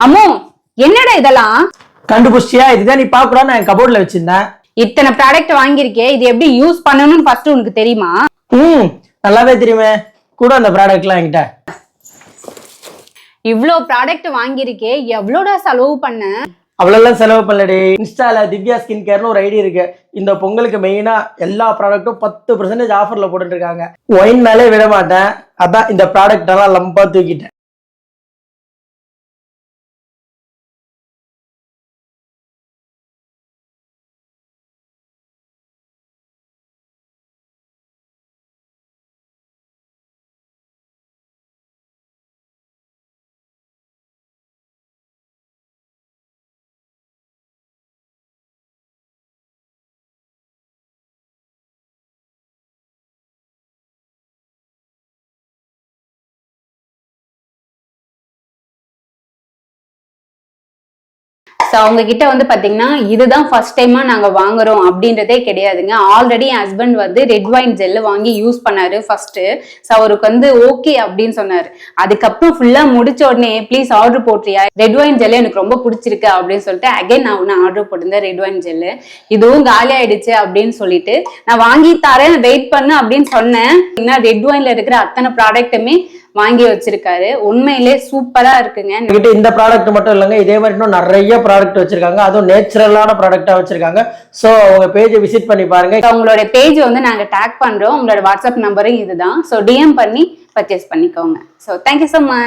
அம்மோ, என்னடா இதெல்லாம்? கண்டுபிடிச்சியா? இதுதான் நீ பாக்கூடாது நான் கபோர்ட்ல வச்சிருந்தேன். இத்தனை ப்ராடக்ட் வாங்கியிருக்கே, இது எப்படி யூஸ் பண்ணணும்னு ஃபர்ஸ்ட் உனக்கு தெரியுமா? நல்லாவே தெரியுமே. கூட அந்த ப்ராடக்ட் எல்லாம் என்கிட்ட. இவ்ளோ ப்ராடக்ட் வாங்கியிருக்கே, எவ்வளோடா செலவு பண்ண? அவ்வளோலாம் செலவு பண்ணலடி. இன்ஸ்டால திவ்யா ஸ்கின் கேர்னு ஒரு ஐடி இருக்கு. இந்த பொங்கலுக்கு மெயினா எல்லா ப்ராடக்ட்டும் 10% ஆஃபர்ல போட்டுட்டு இருக்காங்க. ஒயின் மேலே விட மாட்டேன். அதான் இந்த ப்ராடக்ட் எல்லாம் லம்பா தூக்கிட்டேன். ஸோ அவங்க கிட்ட வந்து பாத்தீங்கன்னா இதுதான் ஃபர்ஸ்ட் டைமா நாங்க வாங்குறோம் அப்படின்றதே கிடையாதுங்க. ஆல்ரெடி என் ஹஸ்பண்ட் வந்து ரெட் வைன் ஜெல் வாங்கி யூஸ் பண்ணாரு ஃபர்ஸ்ட். ஸோ அவருக்கு வந்து ஓகே அப்படின்னு சொன்னாரு. அதுக்கப்புறம் ஃபுல்லா முடிச்ச உடனே ப்ளீஸ் ஆர்டர் போட்டியா, ரெட் வைன் ஜெல் எனக்கு ரொம்ப பிடிச்சிருக்கு அப்படின்னு சொல்லிட்டு அகைன் நான் ஒன்று ஆர்டர் போட்டிருந்தேன் ரெட் வைன் ஜெல். இதுவும் காலி ஆயிடுச்சு அப்படின்னு சொல்லிட்டு நான் வாங்கி தரேன் வெயிட் பண்ணு அப்படின்னு சொன்னேன். ரெட் வைன்ல இருக்கிற அத்தனை ப்ராடக்ட்டுமே வாங்கி வச்சிருக்காரு. உண்மையிலே சூப்பரா இருக்குங்க. இந்த ப்ராடக்ட் மட்டும் இல்லைங்க, இதே மாதிரி இன்னும் நிறைய ப்ராடக்ட் வச்சிருக்காங்க. அதுவும் நேச்சுரலான ப்ராடக்டா வச்சிருக்காங்க. ஸோ உங்க பேஜை விசிட் பண்ணி பாருங்க. உங்களோட பேஜ் வந்து நாங்க டேக் பண்றோம். உங்களோட வாட்ஸ்அப் நம்பரும் இதுதான். ஸோ டிஎம் பண்ணி பர்ச்சேஸ் பண்ணிக்கோங்க. So thank you so much.